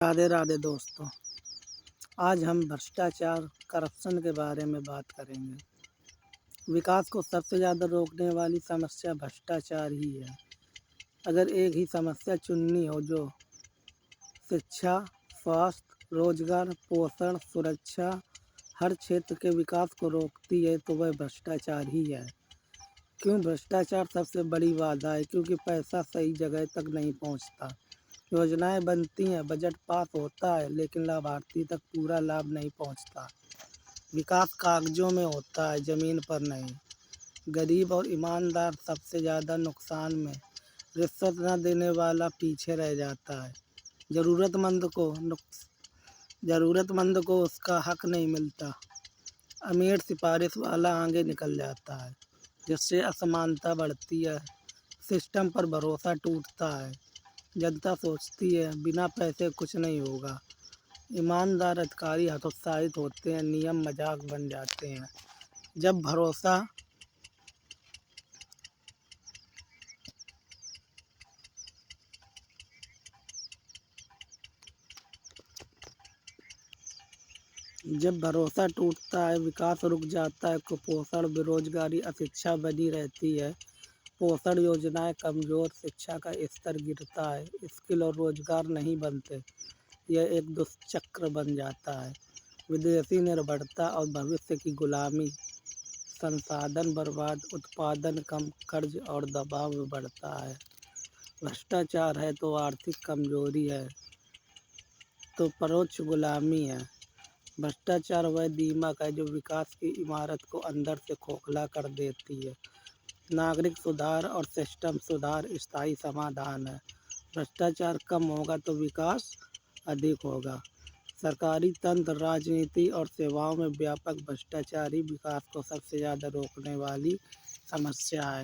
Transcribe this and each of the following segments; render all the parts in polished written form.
राधे राधे दोस्तों। आज हम भ्रष्टाचार करप्शन के बारे में बात करेंगे। विकास को सबसे ज़्यादा रोकने वाली समस्या भ्रष्टाचार ही है। अगर एक ही समस्या चुननी हो जो शिक्षा, स्वास्थ्य, रोजगार, पोषण, सुरक्षा हर क्षेत्र के विकास को रोकती है तो वह भ्रष्टाचार ही है। क्यों भ्रष्टाचार सबसे बड़ी बाधा है? क्योंकि पैसा सही जगह तक नहीं पहुंचता। योजनाएं बनती हैं, बजट पास होता है, लेकिन लाभार्थी तक पूरा लाभ नहीं पहुंचता। विकास कागजों में होता है, ज़मीन पर नहीं। गरीब और ईमानदार सबसे ज़्यादा नुकसान में। रिश्वत न देने वाला पीछे रह जाता है। ज़रूरतमंद को उसका हक नहीं मिलता। अमीर सिफारिश वाला आगे निकल जाता है, जिससे असमानता बढ़ती है। सिस्टम पर भरोसा टूटता है। जनता सोचती है बिना पैसे कुछ नहीं होगा। ईमानदार अधिकारी हतोत्साहित होते हैं, नियम मजाक बन जाते हैं। जब भरोसा टूटता है, विकास रुक जाता है। कुपोषण, बेरोजगारी, अशिक्षा बनी रहती है। पोषण योजनाएं कमजोर, शिक्षा का स्तर गिरता है, स्किल और रोजगार नहीं बनते। यह एक दुष्चक्र बन जाता है। विदेशी निर्भरता और भविष्य की गुलामी। संसाधन बर्बाद, उत्पादन कम, कर्ज और दबाव बढ़ता है। भ्रष्टाचार है तो आर्थिक कमजोरी है, तो परोक्ष गुलामी है। भ्रष्टाचार वह दीमक है जो विकास की इमारत को अंदर से खोखला कर देती है। नागरिक सुधार और सिस्टम सुधार स्थायी समाधान है। भ्रष्टाचार कम होगा तो विकास अधिक होगा। सरकारी तंत्र, राजनीति और सेवाओं में व्यापक भ्रष्टाचार ही विकास को सबसे ज़्यादा रोकने वाली समस्या है।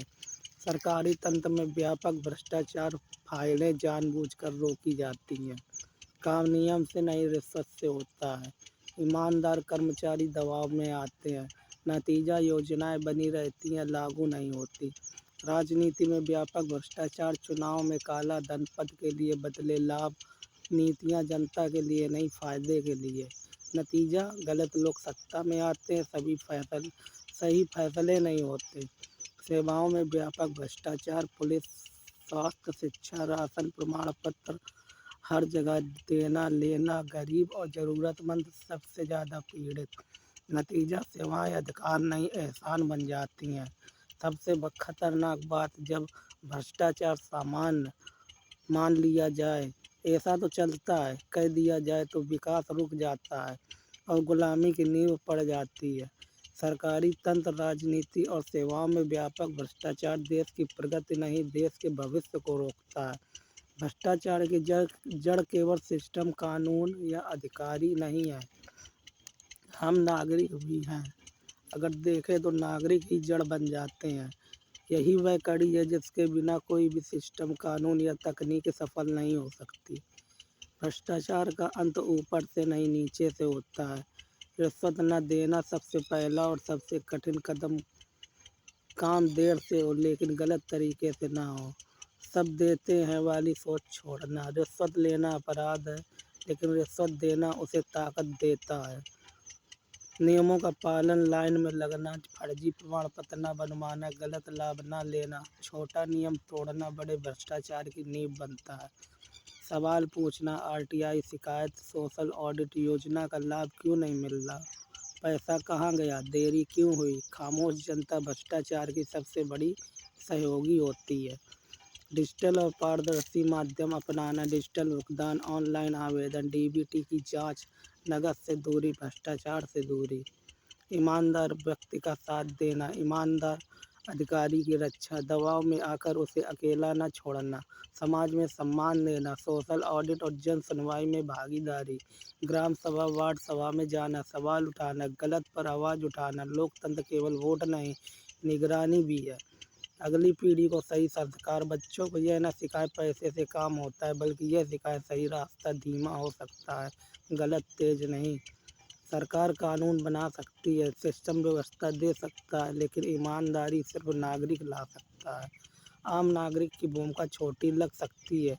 सरकारी तंत्र में व्यापक भ्रष्टाचार फाइलें जानबूझकर रोकी जाती हैं। काम नियम से नहीं, रिश्वत से होता है। ईमानदार कर्मचारी दबाव में आते हैं। नतीजा योजनाएं बनी रहती हैं, लागू नहीं होती। राजनीति में व्यापक भ्रष्टाचार, चुनाव में काला धन, पद के लिए बदले लाभ, नीतियां जनता के लिए नहीं, फायदे के लिए। नतीजा गलत लोग सत्ता में आते हैं, सही फैसले नहीं होते। सेवाओं में व्यापक भ्रष्टाचार, पुलिस, स्वास्थ्य, शिक्षा, राशन प्रमाण पत्र हर जगह देना लेना, गरीब और ज़रूरतमंद सबसे ज़्यादा पीड़ित। नतीजा सेवाएं अधिकार नहीं, एहसान बन जाती हैं। सबसे खतरनाक बात, जब भ्रष्टाचार सामान्य मान लिया जाए, ऐसा तो चलता है, कह दिया जाए तो विकास रुक जाता है और गुलामी की नींव पड़ जाती है। सरकारी तंत्र, राजनीति और सेवाओं में व्यापक भ्रष्टाचार देश की प्रगति नहीं, देश के भविष्य को रोकता है। भ्रष्टाचार की जड़ केवल सिस्टम, कानून या अधिकारी नहीं है, हम नागरिक भी हैं। अगर देखें तो नागरिक ही जड़ बन जाते हैं। यही वह कड़ी है जिसके बिना कोई भी सिस्टम, कानून या तकनीक सफल नहीं हो सकती। भ्रष्टाचार का अंत ऊपर से नहीं, नीचे से होता है। रिश्वत न देना सबसे पहला और सबसे कठिन कदम। काम देर से हो लेकिन गलत तरीके से ना हो। सब देते हैं वाली सोच छोड़ना। रिश्वत लेना अपराध है, लेकिन रिश्वत देना उसे ताकत देता है। नियमों का पालन, लाइन में लगना, फर्जी प्रमाण पत्र न बनवाना, गलत लाभ न लेना, छोटा नियम तोड़ना बड़े भ्रष्टाचार की नींव बनता है। सवाल पूछना, आरटीआई शिकायत, सोशल ऑडिट, योजना का लाभ क्यों नहीं मिल रहा, पैसा कहाँ गया, देरी क्यों हुई। खामोश जनता भ्रष्टाचार की सबसे बड़ी सहयोगी होती है। डिजिटल और पारदर्शी माध्यम अपनाना, डिजिटल भुगतान, ऑनलाइन आवेदन, डीबीटी की जांच, नकद से दूरी, भ्रष्टाचार से दूरी। ईमानदार व्यक्ति का साथ देना, ईमानदार अधिकारी की रक्षा, दबाव में आकर उसे अकेला न छोड़ना, समाज में सम्मान देना, सोशल ऑडिट और जन सुनवाई में भागीदारी, ग्राम सभा, वार्ड सभा में जाना, सवाल उठाना, गलत पर आवाज़ उठाना। लोकतंत्र केवल वोट नहीं, निगरानी भी है। अगली पीढ़ी को सही संस्कार, बच्चों को यह न सिखाए पैसे से काम होता है, बल्कि यह सिखाए सही रास्ता धीमा हो सकता है, गलत तेज नहीं। सरकार कानून बना सकती है, सिस्टम व्यवस्था दे सकता है, लेकिन ईमानदारी सिर्फ नागरिक ला सकता है। आम नागरिक की भूमिका छोटी लग सकती है,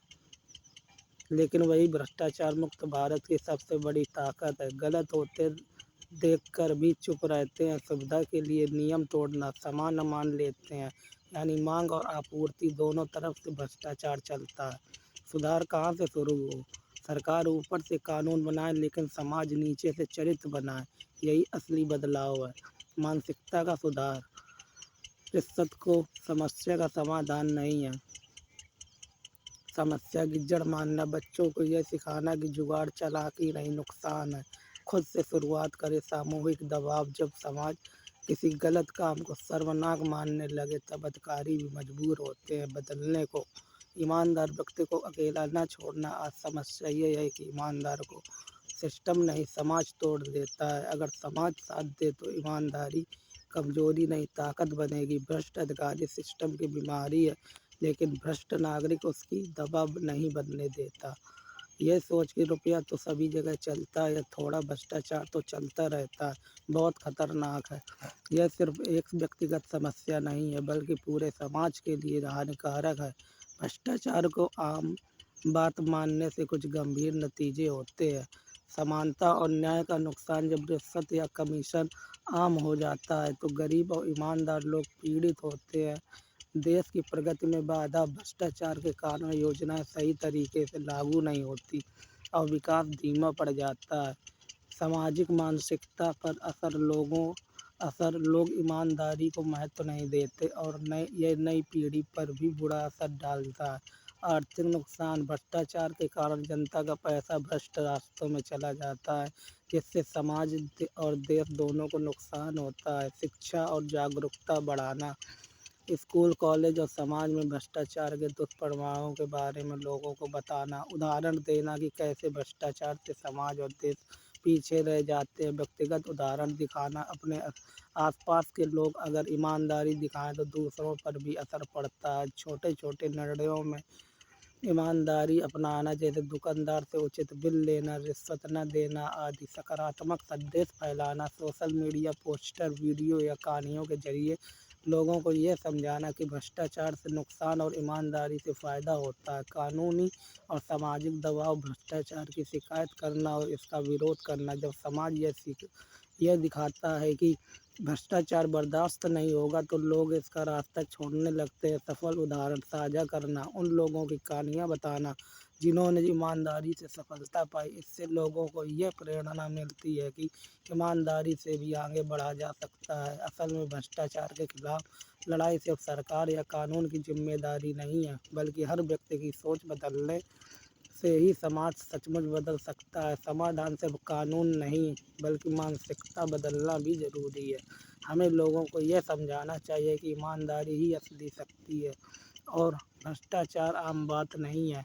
लेकिन वही भ्रष्टाचार मुक्त भारत की सबसे बड़ी ताकत है। गलत होते देखकर भी चुप रहते हैं, सुविधा के लिए नियम तोड़ना समान मान लेते हैं, यानी मांग और आपूर्ति दोनों तरफ से भ्रष्टाचार चलता है। सुधार कहाँ से शुरू हो? सरकार ऊपर से कानून बनाए लेकिन समाज नीचे से चरित्र बनाए, यही असली बदलाव है। मानसिकता का सुधार, रिश्वत को समस्या का समाधान नहीं है, समस्या की जड़ मानना। बच्चों को यह सिखाना कि जुगाड़ चालाकी नहीं, नुकसान है। खुद से शुरुआत करे। सामूहिक दबाव, जब समाज किसी गलत काम को शर्मनाक मानने लगे तब अधिकारी भी मजबूर होते हैं बदलने को। ईमानदार व्यक्ति को अकेला न छोड़ना। आज समस्या ये है कि ईमानदार को सिस्टम नहीं समाज तोड़ देता है। अगर समाज साथ दे तो ईमानदारी कमजोरी नहीं ताकत बनेगी। भ्रष्ट अधिकारी सिस्टम की बीमारी है, लेकिन भ्रष्ट नागरिक उसकी दवा नहीं बनने देता। ये सोच कि रुपया तो सभी जगह चलता है या थोड़ा भ्रष्टाचार तो चलता रहता है, बहुत खतरनाक है। यह सिर्फ एक व्यक्तिगत समस्या नहीं है बल्कि पूरे समाज के लिए हानिकारक है। भ्रष्टाचार को आम बात मानने से कुछ गंभीर नतीजे होते हैं। समानता और न्याय का नुकसान, जब रिश्वत या कमीशन आम हो जाता है तो गरीब और ईमानदार लोग पीड़ित होते हैं। देश की प्रगति में बाधा, भ्रष्टाचार के कारण योजनाएं सही तरीके से लागू नहीं होती और विकास धीमा पड़ जाता है। सामाजिक मानसिकता पर असर, लोग ईमानदारी को महत्व नहीं देते और यह नई पीढ़ी पर भी बुरा असर डालता है। आर्थिक नुकसान, भ्रष्टाचार के कारण जनता का पैसा भ्रष्ट रास्तों में चला जाता है, जिससे समाज और देश दोनों को नुकसान होता है। शिक्षा और जागरूकता बढ़ाना, स्कूल, कॉलेज और समाज में भ्रष्टाचार के दुष्प्रभावों के बारे में लोगों को बताना, उदाहरण देना कि कैसे भ्रष्टाचार से समाज और देश पीछे रह जाते हैं। व्यक्तिगत उदाहरण दिखाना, अपने आसपास के लोग अगर ईमानदारी दिखाएं तो दूसरों पर भी असर पड़ता है। छोटे छोटे निर्णयों में ईमानदारी अपनाना, जैसे दुकानदार से उचित बिल लेना, रिश्वत न देना आदि। सकारात्मक संदेश फैलाना, सोशल मीडिया पोस्टर, वीडियो या कहानियों के जरिए लोगों को यह समझाना कि भ्रष्टाचार से नुकसान और ईमानदारी से फ़ायदा होता है। कानूनी और सामाजिक दबाव, भ्रष्टाचार की शिकायत करना और इसका विरोध करना। जब समाज यह दिखाता है कि भ्रष्टाचार बर्दाश्त नहीं होगा तो लोग इसका रास्ता छोड़ने लगते हैं। सफल उदाहरण साझा करना, उन लोगों की कहानियाँ बताना जिन्होंने ईमानदारी से सफलता पाई। इससे लोगों को यह प्रेरणा मिलती है कि ईमानदारी से भी आगे बढ़ा जा सकता है। असल में भ्रष्टाचार के खिलाफ लड़ाई सिर्फ सरकार या कानून की जिम्मेदारी नहीं है, बल्कि हर व्यक्ति की सोच बदलने से ही समाज सचमुच बदल सकता है। समाधान सिर्फ कानून नहीं बल्कि मानसिकता बदलना भी ज़रूरी है। हमें लोगों को यह समझाना चाहिए कि ईमानदारी ही असली शक्ति है और भ्रष्टाचार आम बात नहीं है।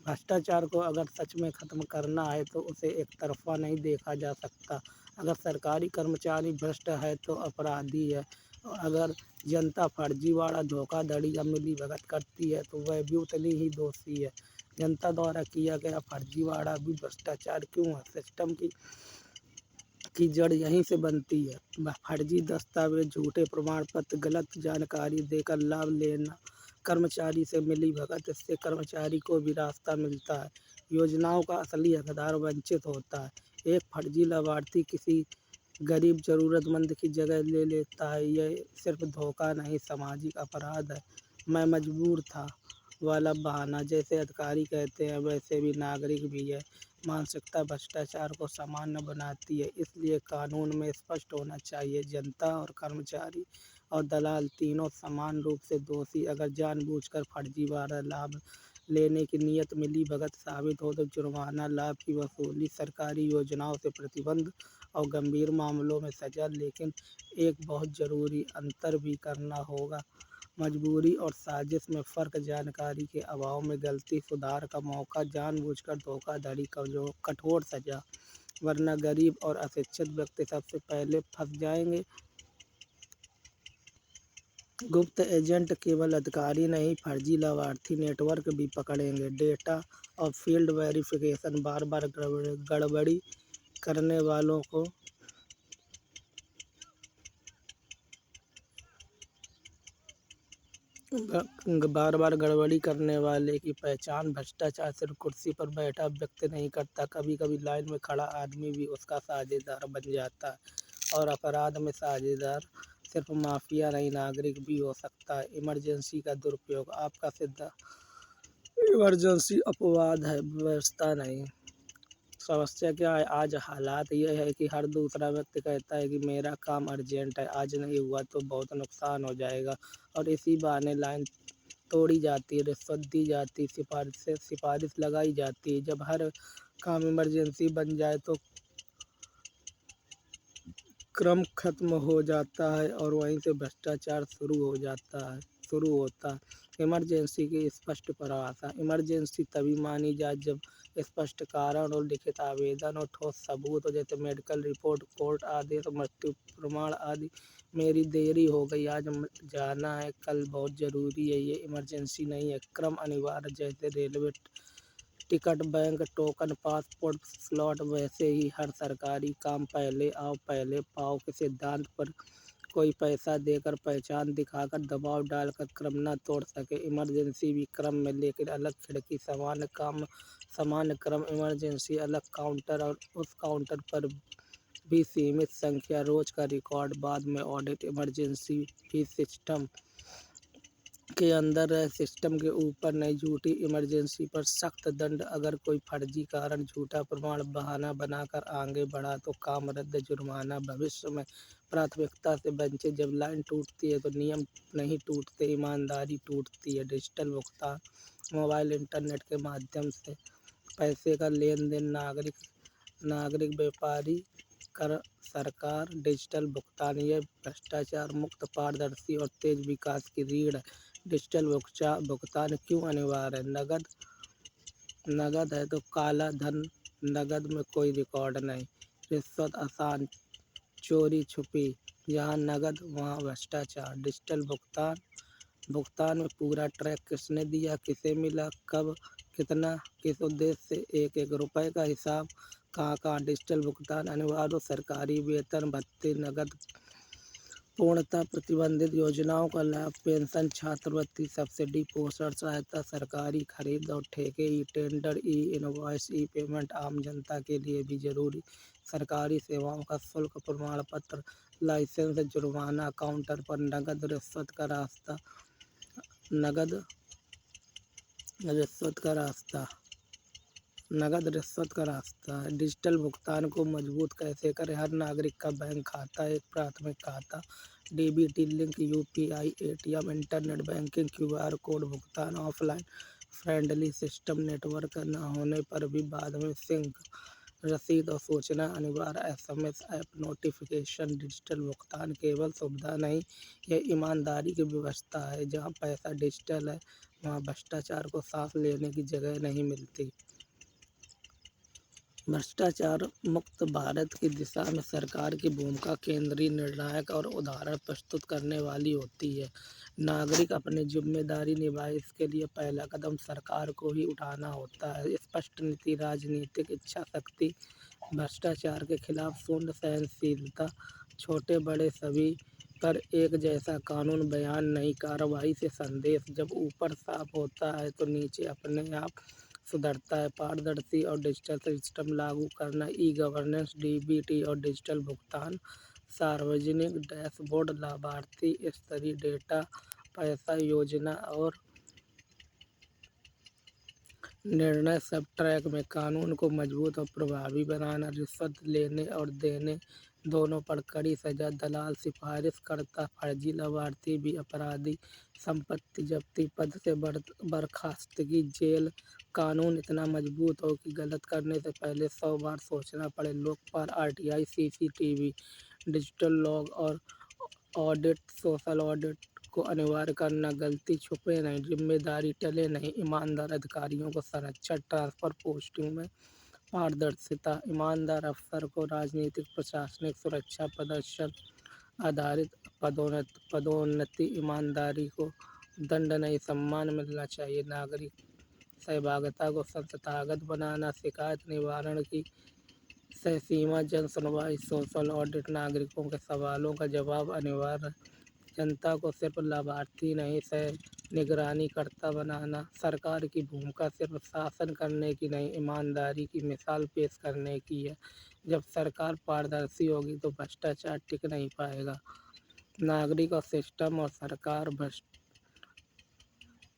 भ्रष्टाचार को अगर सच में ख़त्म करना है तो उसे एक तरफा नहीं देखा जा सकता। अगर सरकारी कर्मचारी भ्रष्ट है तो अपराधी है, और अगर जनता फर्जीवाड़ा, धोखाधड़ी या मिलीभगत करती है तो वह भी उतनी ही दोषी है। जनता द्वारा किया गया फर्जीवाड़ा भी भ्रष्टाचार क्यों है? सिस्टम की जड़ यहीं से बनती है। फर्जी दस्तावेज, झूठे प्रमाण पत्र, गलत जानकारी देकर लाभ लेना, कर्मचारी से मिलीभगत, इससे कर्मचारी को भी रास्ता मिलता है, योजनाओं का असली हकदार वंचित होता है। एक फर्जी लाभार्थी किसी गरीब ज़रूरतमंद की जगह ले लेता है, यह सिर्फ धोखा नहीं सामाजिक अपराध है। मैं मजबूर था वाला बहाना, जैसे अधिकारी कहते हैं वैसे भी नागरिक भी है। मानसिकता भ्रष्टाचार को सामान्य बनाती है, इसलिए कानून में स्पष्ट होना चाहिए जनता और कर्मचारी और दलाल तीनों समान रूप से दोषी। अगर जानबूझकर फर्जीवाड़ा लाभ लेने की नीयत मिलीभगत साबित हो तो जुर्माना, लाभ की वसूली, सरकारी योजनाओं से प्रतिबंध और गंभीर मामलों में सजा। लेकिन एक बहुत ज़रूरी अंतर भी करना होगा, मजबूरी और साजिश में फ़र्क। जानकारी के अभाव में गलती, सुधार का मौका, जानबूझकर धोखाधड़ी का जो कठोर सज़ा, वरना गरीब और अशिक्षित व्यक्ति सबसे पहले फंस जाएंगे। गुप्त एजेंट केवल अधिकारी नहीं, फर्जी लाभार्थी नेटवर्क भी पकड़ेंगे। डेटा और फील्ड वेरिफिकेशन, बार बार गड़बड़ी करने वालों को बार बार गड़बड़ी करने वाले की पहचान भ्रष्टाचार सिर्फ कुर्सी पर बैठा व्यक्ति नहीं करता, कभी कभी लाइन में खड़ा आदमी भी उसका साझेदार बन जाता है। और अपराध में साझेदार सिर्फ माफिया नहीं, नागरिक भी हो सकता है। इमरजेंसी का दुरुपयोग आपका सिद्धा इमरजेंसी अपवाद है, व्यवस्था नहीं। समस्या क्या है? आज हालात ये है कि हर दूसरा व्यक्ति कहता है कि मेरा काम अर्जेंट है, आज नहीं हुआ तो बहुत नुकसान हो जाएगा, और इसी बहाने लाइन तोड़ी जाती है, रिश्वत दी जाती, सिफारिश लगाई जाती है। जब हर काम इमरजेंसी बन जाए तो क्रम खत्म हो जाता है और वहीं से भ्रष्टाचार शुरू होता है। इमरजेंसी की स्पष्ट परिभाषा। इमरजेंसी तभी मानी जाए जब स्पष्ट कारण और लिखित आवेदन और ठोस सबूत हो, जैसे मेडिकल रिपोर्ट, कोर्ट आदेश, मृत्यु प्रमाण आदि। मेरी देरी हो गई, आज जाना है, कल बहुत ज़रूरी है, ये इमरजेंसी नहीं है। क्रम अनिवार्य, जैसे railway ticket, bank token, passport slot. वैसे ही हर सरकारी काम पहले आओ पहले पाओ के सिद्धांत पर कोई पैसा देकर, पहचान दिखाकर, दबाव डालकर क्रम न तोड़ सके। इमरजेंसी भी क्रम में, लेकिन अलग खिड़की, समान काम समान क्रम। इमरजेंसी अलग काउंटर और उस काउंटर पर भी सीमित संख्या, रोज का रिकॉर्ड, बाद में ऑडिट। इमरजेंसी भी सिस्टम के अंदर है, सिस्टम के ऊपर नहीं। झूठी इमरजेंसी पर सख्त दंड, अगर कोई फर्जी कारण, झूठा प्रमाण, बहाना बनाकर आगे बढ़ा तो काम रद्द, जुर्माना। भविष्य में प्राथमिकता से वंचित। जब लाइन टूटती है तो नियम नहीं टूटते, ईमानदारी टूटती है। डिजिटल भुगतान, मोबाइल इंटरनेट के माध्यम से पैसे का लेन देन, नागरिक व्यापारी, कर, सरकार। डिजिटल भुगतान यह भ्रष्टाचार मुक्त, पारदर्शी और तेज विकास की रीढ़ है। डिजिटल भुगतान क्यों अनिवार्य है? नगद है तो काला धन, नगद में कोई रिकॉर्ड नहीं। रिश्वत आसान, चोरी छुपी, जहाँ नगद वहाँ भ्रष्टाचार। डिजिटल भुगतान में पूरा ट्रैक, किसने दिया, किसे मिला, कब, कितना, किस उद्देश्य से, एक एक रुपए का हिसाब, कहाँ कहाँ। डिजिटल भुगतान अनिवार्य, सरकारी वेतन भत्ते नगद, पूर्णतः प्रतिबंधित योजनाओं का लाभ, पेंशन, छात्रवृत्ति, सब्सिडी, पोषण सहायता, सरकारी खरीद और ठेके, ई टेंडर, ई इनवॉइस, ई पेमेंट। आम जनता के लिए भी जरूरी सरकारी सेवाओं का शुल्क, प्रमाण पत्र, लाइसेंस, जुर्माना, काउंटर पर नगद, रिश्वत का रास्ता है। डिजिटल भुगतान को मजबूत कैसे करें? हर नागरिक का बैंक खाता एक प्राथमिक खाता, DBT link, UPI, ATM, internet banking, QR code भुगतान, ऑफलाइन फ्रेंडली सिस्टम। नेटवर्क न होने पर भी बाद में सिंक, रसीद और सूचना अनिवार्य, एसएमएस, ऐप नोटिफिकेशन। डिजिटल भुगतान केवल सुविधा नहीं, यह ईमानदारी की व्यवस्था है। जहाँ पैसा डिजिटल है वहाँ भ्रष्टाचार को सांस लेने की जगह नहीं मिलती। भ्रष्टाचार मुक्त भारत की दिशा में सरकार की भूमिका केंद्रीय, निर्णायक और उदाहरण प्रस्तुत करने वाली होती है। नागरिक अपनी जिम्मेदारी निभाए, इसके लिए पहला कदम सरकार को ही उठाना होता है। स्पष्ट नीति, राजनीतिक इच्छा शक्ति, भ्रष्टाचार के खिलाफ शून्य सहनशीलता, छोटे बड़े सभी पर एक जैसा कानून, बयान नहीं कार्रवाई से संदेश। जब ऊपर साफ होता है तो नीचे अपने आप सुधरता है। पारदर्शी और डिजिटल सिस्टम लागू करना, ई गवर्नेंस, डीबीटी और डिजिटल भुगतान, सार्वजनिक डैशबोर्ड, लाभार्थी स्तरीय डेटा, पैसा योजना और निर्णय सब ट्रैक में। कानून को मजबूत और प्रभावी बनाना, रिश्वत लेने और देने दोनों पर कड़ी सजा, दलाल, सिफारिश करता, फर्जी लाभार्थी भी अपराधी, संपत्ति जब्ती, पद से बर्खास्तगी, जेल। कानून इतना मजबूत हो कि गलत करने से पहले 100 बार सोचना पड़े। Lokpal, RTI, CCTV, digital log और ऑडिट, सोशल ऑडिट को अनिवार्य करना। गलती छुपे नहीं, जिम्मेदारी टले नहीं, ईमानदार अधिकारियों को संरक्षण, ट्रांसफर पोस्टिंग में पारदर्शिता, ईमानदार अफसर को राजनीतिक प्रशासनिक सुरक्षा, प्रदर्शन आधारित पदोन्नति, ईमानदारी को दंड नहीं सम्मान मिलना चाहिए। नागरिक सहभागिता को संस्थागत बनाना, शिकायत निवारण की सह सीमा, जन सुनवाई, सोशल ऑडिट, नागरिकों के सवालों का जवाब अनिवार्य, जनता को सिर्फ लाभार्थी नहीं निगरानीकर्ता बनाना। सरकार की भूमिका सिर्फ शासन करने की नहीं, ईमानदारी की मिसाल पेश करने की है। जब सरकार पारदर्शी होगी तो भ्रष्टाचार टिक नहीं पाएगा। नागरिक और सिस्टम और सरकार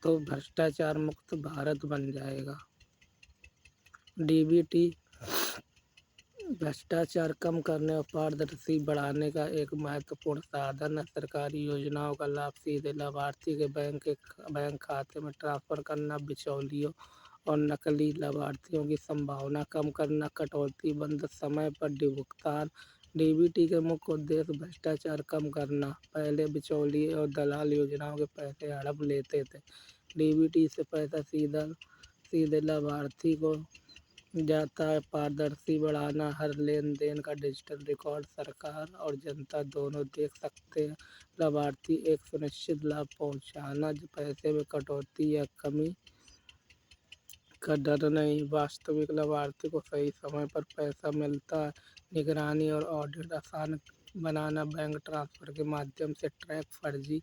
तो भ्रष्टाचार मुक्त भारत बन जाएगा। डीबीटी भ्रष्टाचार कम करने और पारदर्शी बढ़ाने का एक महत्वपूर्ण साधन है। सरकारी योजनाओं का लाभ सीधे लाभार्थी के बैंक खाते में ट्रांसफर करना, बिचौलियों और नकली लाभार्थियों की संभावना कम करना, कटौती बंद, समय पर भुगतान। डीबीटी के मुख्य उद्देश्य भ्रष्टाचार कम करना। पहले बिचौलिए और दलाल योजनाओं के पैसे हड़प लेते थे। डीबीटी से पैसा सीधे लाभार्थी को जाता है। पारदर्शी बढ़ाना, हर लेन देन का डिजिटल रिकॉर्ड सरकार और जनता दोनों देख सकते हैं। लाभार्थी एक सुनिश्चित लाभ पहुंचाना, जो पैसे में कटौती या कमी का डर नहीं। वास्तविक लाभार्थी को सही समय पर पैसा मिलता है। निगरानी और ऑडिट आसान बनाना, बैंक ट्रांसफर के माध्यम से ट्रैक फर्जी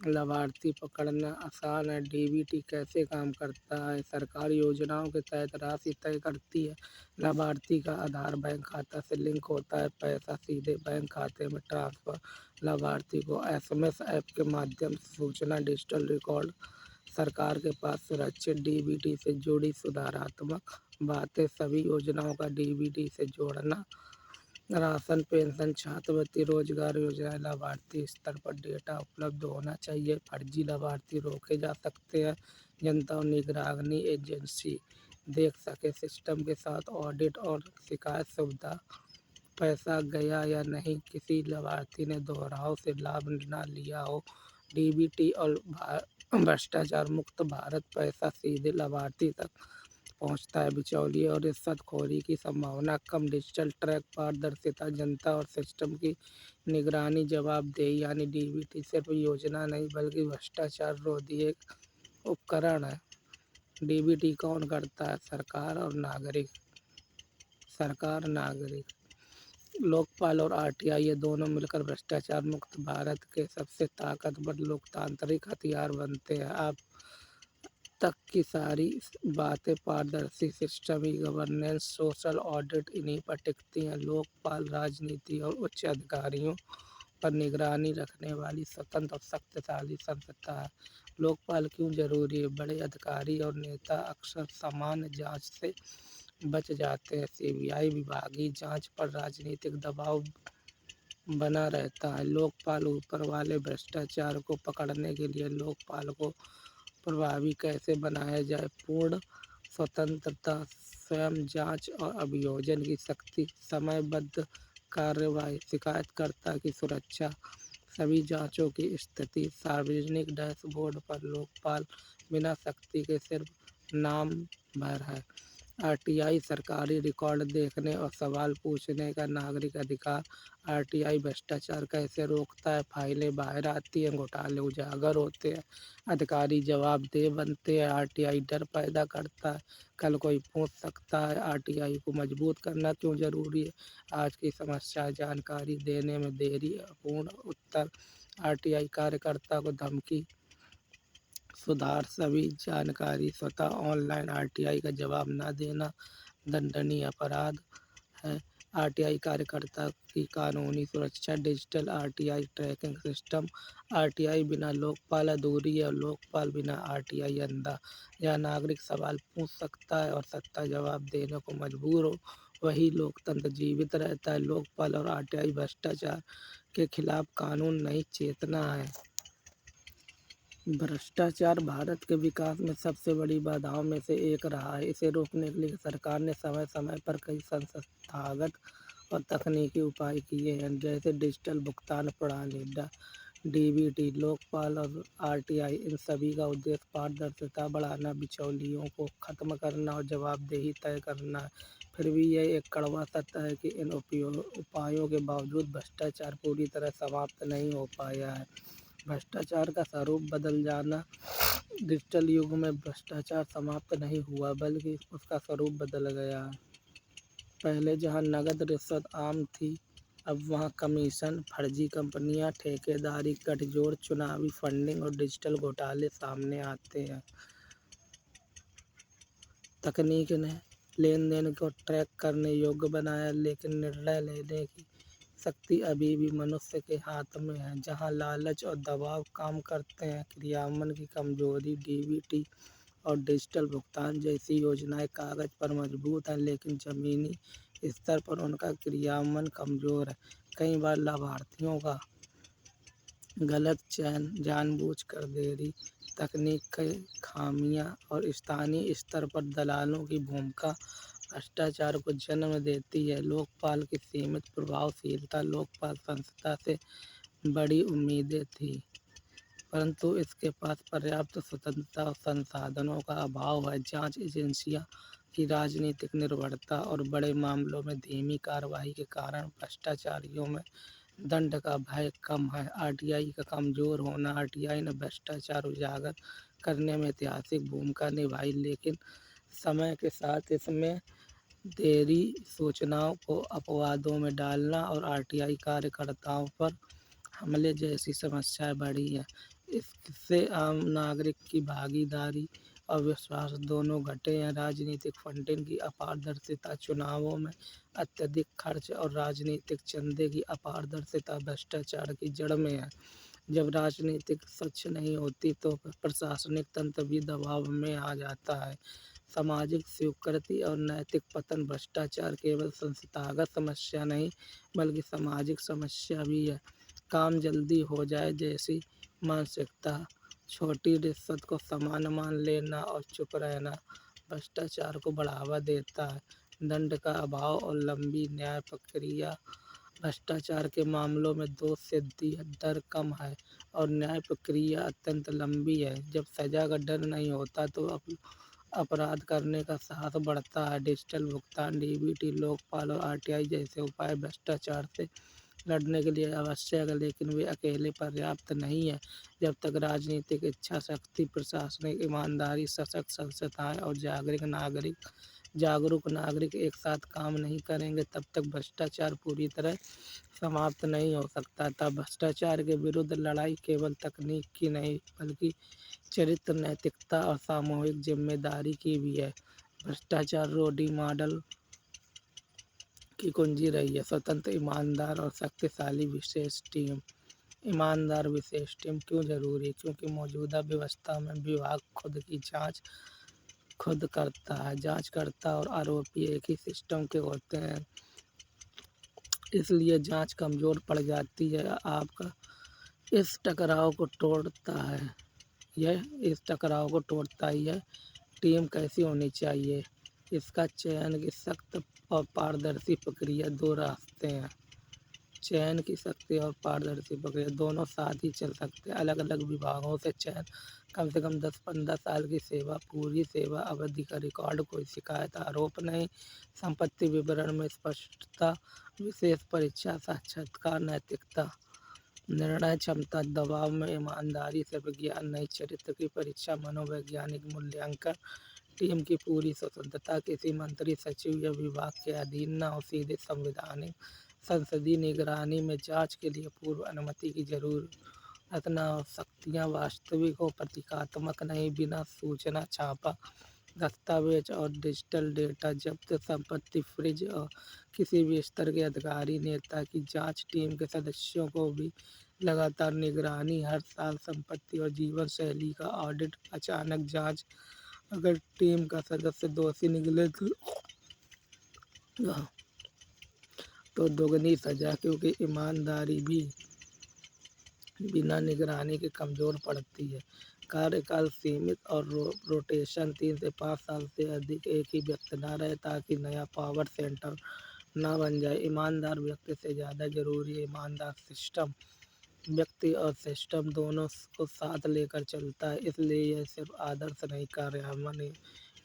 लाभार्थी पकड़ना आसान है। डीबीटी कैसे काम करता है? सरकार योजनाओं के तहत राशि तय करती है। लाभार्थी का आधार बैंक खाता से लिंक होता है। पैसा सीधे बैंक खाते में ट्रांसफर। लाभार्थी को एसएमएस ऐप के माध्यम से सूचना, डिजिटल रिकॉर्ड। सरकार के पास सुरक्षित डीबीटी से जुड़ी सुधारात्मक बातें। सभी योजनाओं का डीबीटी से जोड़ना। राशन, पेंशन, छात्रवृत्ति, रोजगार योजना। लाभार्थी स्तर पर डेटा उपलब्ध होना चाहिए। फर्जी लाभार्थी रोके जा सकते हैं। जनता और निगरानी एजेंसी देख सके। सिस्टम के साथ ऑडिट और शिकायत सुविधा। पैसा गया या नहीं, किसी लाभार्थी ने दोहराव से लाभ न लिया हो। डीबीटी और भ्रष्टाचार मुक्त भारत। पैसा सीधे लाभार्थी तक पहुंचता है। बिचौलिए और रिश्वतखोरी की संभावना कम। डिजिटल ट्रैक, पारदर्शिता, जनता और सिस्टम की निगरानी, जवाबदेही। यानी डीबीटी सिर्फ योजना नहीं बल्कि भ्रष्टाचार रोधी एक उपकरण है। डीबीटी कौन करता है? सरकार और नागरिक। सरकार, नागरिक, लोकपाल और आरटीआई, ये दोनों मिलकर भ्रष्टाचार मुक्त भारत के सबसे ताकतवर लोकतांत्रिक हथियार बनते हैं। आप तक की सारी बातें पारदर्शी system, e governance, social audit इन्हीं पर टिकती हैं। लोकपाल राजनीति और उच्च अधिकारियों पर निगरानी रखने वाली स्वतंत्र और शक्तिशाली संस्था है। लोकपाल क्यों जरूरी है? बड़े अधिकारी और नेता अक्सर सामान्य जांच से बच जाते हैं। सीबीआई विभागीय जांच पर राजनीतिक दबाव बना रहता है। लोकपाल ऊपर वाले भ्रष्टाचार को पकड़ने के लिए लोकपाल को प्रभावी कैसे बनाया जाए? पूर्ण स्वतंत्रता, स्वयं जांच और अभियोजन की शक्ति, समयबद्ध कार्यवाही, शिकायतकर्ता की सुरक्षा, सभी जांचों की स्थिति सार्वजनिक डैशबोर्ड पर। लोकपाल बिना शक्ति के सिर्फ नाम भर है। आरटीआई सरकारी रिकॉर्ड देखने और सवाल पूछने का नागरिक अधिकार। आरटीआई भ्रष्टाचार कैसे रोकता है? फाइलें बाहर आती हैं, घोटाले उजागर होते हैं, अधिकारी जवाबदेह बनते हैं। आरटीआई डर पैदा करता है, कल कोई पूछ सकता है। आरटीआई को मजबूत करना क्यों जरूरी है? आज की समस्या जानकारी देने में देरी, अपूर्ण उत्तर, आरटीआई कार्यकर्ता को धमकी। सुधार, सभी जानकारी स्वतः ऑनलाइन। आरटीआई का जवाब न देना दंडनीय अपराध है। आरटीआई कार्यकर्ता की कानूनी सुरक्षा। Digital RTI tracking system. RTI बिना लोकपाल अधूरी है, लोकपाल बिना आरटीआई अंधा। जहाँ नागरिक सवाल पूछ सकता है और सत्ता जवाब देने को मजबूर हो, वही लोकतंत्र जीवित रहता है। लोकपाल और आरटीआई भ्रष्टाचार के खिलाफ कानून नहीं, चेतना है। भ्रष्टाचार भारत के विकास में सबसे बड़ी बाधाओं में से एक रहा है। इसे रोकने के लिए सरकार ने समय समय पर कई संस्थागत और तकनीकी उपाय किए हैं, जैसे डिजिटल भुगतान प्रणाली डीबीटी। लोकपाल और आरटीआई, इन सभी का उद्देश्य पारदर्शिता बढ़ाना, बिचौलियों को खत्म करना और जवाबदेही तय करना है। फिर भी यह एक कड़वा सत्य है कि इन उपायों के बावजूद भ्रष्टाचार पूरी तरह समाप्त नहीं हो पाया है। भ्रष्टाचार का स्वरूप बदल जाना। डिजिटल युग में भ्रष्टाचार समाप्त नहीं हुआ बल्कि उसका स्वरूप बदल गया है। पहले जहां नकद रिश्वत आम थी, अब वहाँ कमीशन, फर्जी कंपनियां, ठेकेदारी, गठजोड़, चुनावी फंडिंग और डिजिटल घोटाले सामने आते हैं। तकनीक ने लेन देन को ट्रैक करने योग्य बनाया, लेकिन निर्णय लेने की शक्ति अभी भी मनुष्य के हाथ में है। जहां लालच और दबाव काम करते हैं, क्रियान्वयन की कमजोरी, डीबीटी और डिजिटल भुगतान जैसी योजनाएं कागज पर मजबूत हैं, लेकिन जमीनी स्तर पर उनका क्रियान्वयन कमजोर है। कई बार लाभार्थियों का गलत चयन, जानबूझकर देरी, तकनीक की खामियां और स्थानीय स्तर पर दलालों की भूमिका भ्रष्टाचार को जन्म देती है। लोकपाल की सीमित प्रभावशीलता। लोकपाल संस्था से बड़ी उम्मीदें थी, परंतु इसके पास पर्याप्त स्वतंत्रता और संसाधनों का अभाव है। जांच एजेंसियां की राजनीतिक निर्भरता और बड़े मामलों में धीमी कार्रवाई के कारण भ्रष्टाचारियों में दंड का भय कम है। आरटीआई का कमजोर होना। आरटीआई ने भ्रष्टाचार उजागर करने में ऐतिहासिक भूमिका निभाई, लेकिन समय के साथ इसमें देरी, सूचनाओं को अपवादों में डालना और आरटीआई कार्यकर्ताओं पर हमले जैसी समस्याएं बढ़ी हैं। इससे आम नागरिक की भागीदारी और विश्वास दोनों घटे हैं। राजनीतिक फंडिंग की अपारदर्शिता। चुनावों में अत्यधिक खर्च और राजनीतिक चंदे की अपारदर्शिता भ्रष्टाचार की जड़ में है। जब राजनीतिक स्वच्छ नहीं होती तो प्रशासनिक तंत्र भी दबाव में आ जाता है। सामाजिक स्वीकृति और नैतिक पतन। भ्रष्टाचार केवल संस्थागत समस्या नहीं, बल्कि सामाजिक समस्या भी है। काम जल्दी हो जाए जैसी मानसिकता, छोटी रिश्वत को सामान्य मान लेना और चुप रहना भ्रष्टाचार को बढ़ावा देता है। दंड का अभाव और लंबी न्याय प्रक्रिया। भ्रष्टाचार के मामलों में दोष सिद्धि दर कम है और न्याय प्रक्रिया अत्यंत लंबी है। जब सजा का डर नहीं होता तो अपराध करने का साहस बढ़ता है। डिजिटल भुगतान, डीबीटी, लोकपाल और आरटीआई जैसे उपाय भ्रष्टाचार से लड़ने के लिए आवश्यक है, लेकिन वे अकेले पर्याप्त नहीं है। जब तक राजनीतिक इच्छा शक्ति, प्रशासनिक ईमानदारी, सशक्त संस्थाएं और जागरूक नागरिक एक साथ काम नहीं करेंगे, तब तक भ्रष्टाचार पूरी तरह समाप्त नहीं हो सकता था। भ्रष्टाचार के विरुद्ध लड़ाई केवल तकनीक की नहीं, बल्कि चरित्र, नैतिकता और सामूहिक जिम्मेदारी की भी है। भ्रष्टाचार रोडी मॉडल की कुंजी रही है। स्वतंत्र, ईमानदार और शक्तिशाली विशेष टीम। ईमानदार विशेष टीम क्यों जरूरी है? क्योंकि मौजूदा व्यवस्था में विभाग खुद की जांच खुद करता है। जांचकर्ता और आरोपी एक ही सिस्टम के होते हैं, इसलिए जांच कमजोर पड़ जाती है। आपका इस टकराव को तोड़ता है इस टकराव को तोड़ता ही है। टीम कैसी होनी चाहिए? इसका चयन की सख्त और पारदर्शी प्रक्रिया। दो रास्ते हैं, चयन की शक्ति और पारदर्शी प्रक्रिया, दोनों साथ ही चल सकते हैं। अलग अलग विभागों से चयन, कम से कम 10-15 साल की सेवा, पूरी सेवा अवधि का रिकॉर्ड, कोई शिकायत आरोप नहीं, संपत्ति विवरण में स्पष्टता, विशेष परीक्षा, साक्षात्कार, नैतिकता, निर्णय क्षमता, दबाव में ईमानदारी से विज्ञान नहीं, चरित्र की परीक्षा, मनोवैज्ञानिक मूल्यांकन, टीम की पूरी स्वतंत्रता, किसी मंत्री, सचिव या विभाग के अधीन न हो, सीधे संवैधानिक संसदीय निगरानी में जांच के लिए पूर्व अनुमति की जरूरत न हो, शक्तियाँ वास्तविक हो, प्रतीकात्मक नहीं, बिना सूचना छापा, दस्तावेज और डिजिटल डेटा जब्त, संपत्ति फ्रीज और किसी भी स्तर के अधिकारी, नेता की जांच, टीम के सदस्यों को भी लगातार निगरानी, हर साल संपत्ति और जीवन शैली का ऑडिट, अचानक जांच, अगर टीम का सदस्य दोषी निकले तो दोगुनी सजा, क्योंकि ईमानदारी भी बिना निगरानी के कमजोर पड़ती है। कार्यकाल सीमित और रोटेशन 3 से 5 साल से अधिक एक ही व्यक्ति न रहे, ताकि नया पावर सेंटर न बन जाए। ईमानदार व्यक्ति से ज़्यादा जरूरी है ईमानदार सिस्टम। व्यक्ति और सिस्टम दोनों को साथ लेकर चलता है, इसलिए यह सिर्फ आदर्श नहीं, कार्यान्वयन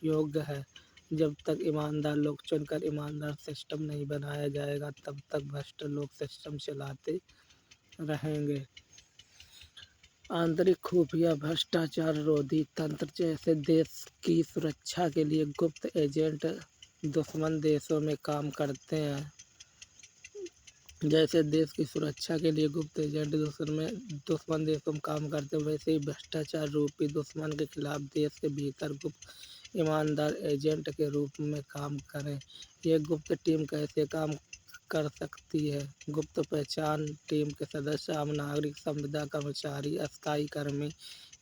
योग्य है। जब तक ईमानदार लोग चुनकर ईमानदार सिस्टम नहीं बनाया जाएगा, तब तक भ्रष्ट लोग सिस्टम चलाते रहेंगे। आंतरिक खुफिया भ्रष्टाचार रोधी तंत्र, जैसे देश की सुरक्षा के लिए गुप्त एजेंट दुश्मन देशों में काम करते हैं। जैसे देश की सुरक्षा के लिए गुप्त एजेंट दुश्मन देशों में काम करते हैं, वैसे ही भ्रष्टाचार रूपी दुश्मन के खिलाफ देश के भीतर गुप्त ईमानदार एजेंट के रूप में काम करें। ये गुप्त टीम कैसे काम कर सकती है? गुप्त पहचान टीम के सदस्य आम नागरिक, संविदा कर्मचारी, अस्थायी कर्मी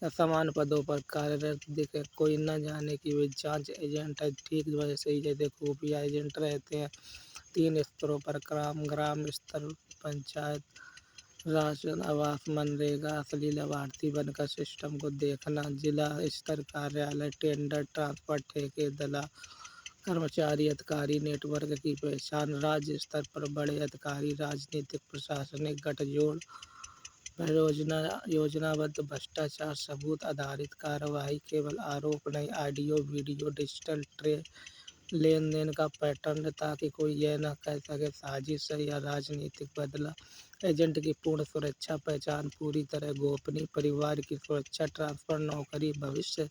या समान पदों पर कार्यरत दिखे। कोई न जाने कि वे जांच एजेंट है। ठीक वैसे ही जैसे खुफिया एजेंट रहते हैं। 3 स्तरों पर ग्राम स्तर, पंचायत राशन, आवास, मनरेगा, असली लाभार्थी बनकर सिस्टम को देखना, जिला स्तर कार्यालय, टेंडर, ट्रांसफर, ठेके, दलाल, कर्मचारी, अधिकारी नेटवर्क की पहचान, राज्य स्तर पर बड़े अधिकारी, राजनीतिक प्रशासनिक गठजोड़, योजनाबद्ध भ्रष्टाचार, सबूत आधारित कार्रवाई, केवल आरोप नहीं, ऑडियो वीडियो डिजिटल लेन देन का पैटर्न, ताकि कोई यह न कह सके साजिश है या राजनीतिक बदला। एजेंट की पूर्ण सुरक्षा, पहचान पूरी तरह गोपनीय, परिवार की सुरक्षा, ट्रांसफर, नौकरी, भविष्य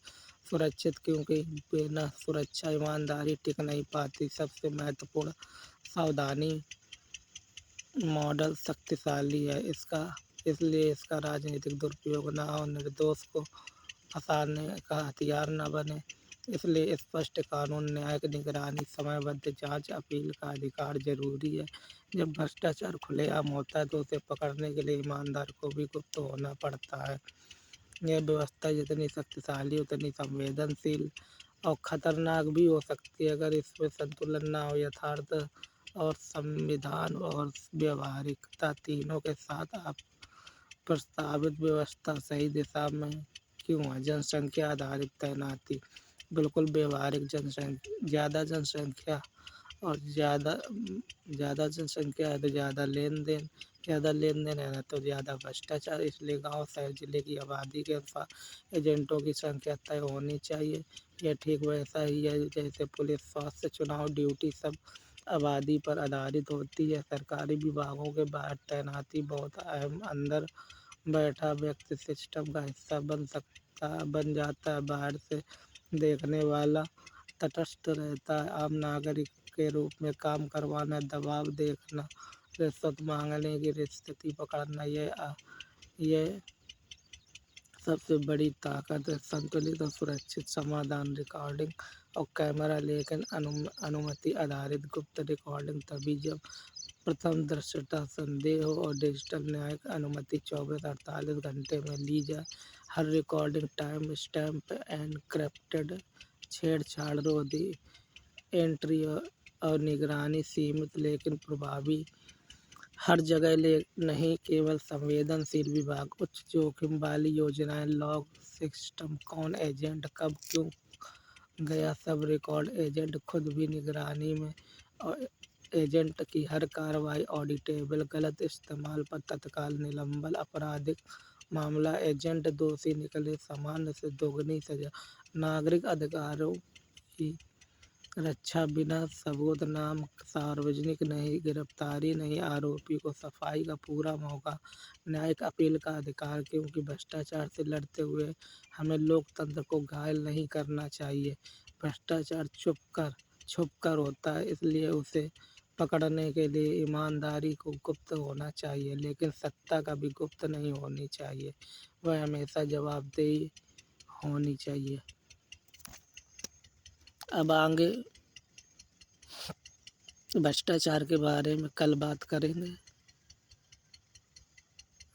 सुरक्षित, क्योंकि बिना सुरक्षा ईमानदारी टिक नहीं पाती। सबसे महत्वपूर्ण सावधानी, मॉडल शक्तिशाली है इसलिए इसका राजनीतिक दुरुपयोग न हो, निर्दोष को फंसाने का हथियार न बने। इसलिए स्पष्ट कानून, न्यायिक निगरानी, समयबद्ध जांच, अपील का अधिकार जरूरी है। जब भ्रष्टाचार खुलेआम होता है तो उसे पकड़ने के लिए ईमानदार को भी गुप्त होना पड़ता है। यह व्यवस्था जितनी शक्तिशाली उतनी संवेदनशील और खतरनाक भी हो सकती है अगर इसमें संतुलन न हो। यथार्थ और संविधान और व्यवहारिकता तीनों के साथ आप प्रस्तावित व्यवस्था सही दिशा में क्यों है? जनसंख्या आधारित तैनाती बिल्कुल व्यवहारिक। ज़्यादा जनसंख्या और ज़्यादा जनसंख्या है तो ज़्यादा लेन देन, है तो ज़्यादा भ्रष्टाचार। इसलिए गांव, शहर, जिले की आबादी के अनुसार एजेंटों की संख्या तय होनी चाहिए। यह ठीक वैसा ही है जैसे पुलिस, स्वास्थ्य, चुनाव ड्यूटी सब आबादी पर आधारित होती है। सरकारी विभागों के बाहर तैनाती बहुत अहम। अंदर बैठा व्यक्ति सिस्टम का हिस्सा बन जाता है, बाहर से देखने वाला तटस्थ रहता है। आम नागरिक के रूप में काम करवाना, दबाव देखना, रिश्वत मांगने की स्थिति पकड़ना, यह सबसे बड़ी ताकत है। संतुलित और सुरक्षित समाधान, रिकॉर्डिंग और कैमरा, लेकिन अनुमति आधारित गुप्त रिकॉर्डिंग तभी जब प्रथम दृष्टया संदेह हो और डिजिटल न्यायिक अनुमति 24-48 घंटे में ली जाए। हर रिकॉर्डिंग टाइम स्टैम्प, एनक्रिप्टेड, छेड़छाड़ रोधी, एंट्री और निगरानी सीमित लेकिन प्रभावी। हर जगह नहीं, केवल संवेदनशील विभाग। उच्च जोखिम वाली योजनाएं, लॉग सिस्टम, कौन एजेंट कब क्यों गया सब रिकॉर्ड, एजेंट खुद भी निगरानी में और एजेंट की हर कार्रवाई ऑडिटेबल। गलत इस्तेमाल पर तत्काल निलंबन, आपराधिक मामला एजेंट दोषी निकले सामान्य से दोगुनी सजा। नागरिक अधिकारों की रक्षा, बिना सबूत नाम सार्वजनिक नहीं, गिरफ्तारी नहीं, आरोपी को सफाई का पूरा मौका, न्यायिक अपील का अधिकार, क्योंकि भ्रष्टाचार से लड़ते हुए हमें लोकतंत्र को घायल नहीं करना चाहिए। भ्रष्टाचार छुप कर होता है, इसलिए उसे पकड़ने के लिए ईमानदारी को गुप्त होना चाहिए, लेकिन सत्ता कभी गुप्त नहीं होनी चाहिए। वह हमेशा जवाबदेही होनी चाहिए। अब आगे भ्रष्टाचार के बारे में कल बात करेंगे।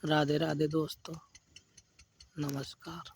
राधे राधे दोस्तों, नमस्कार।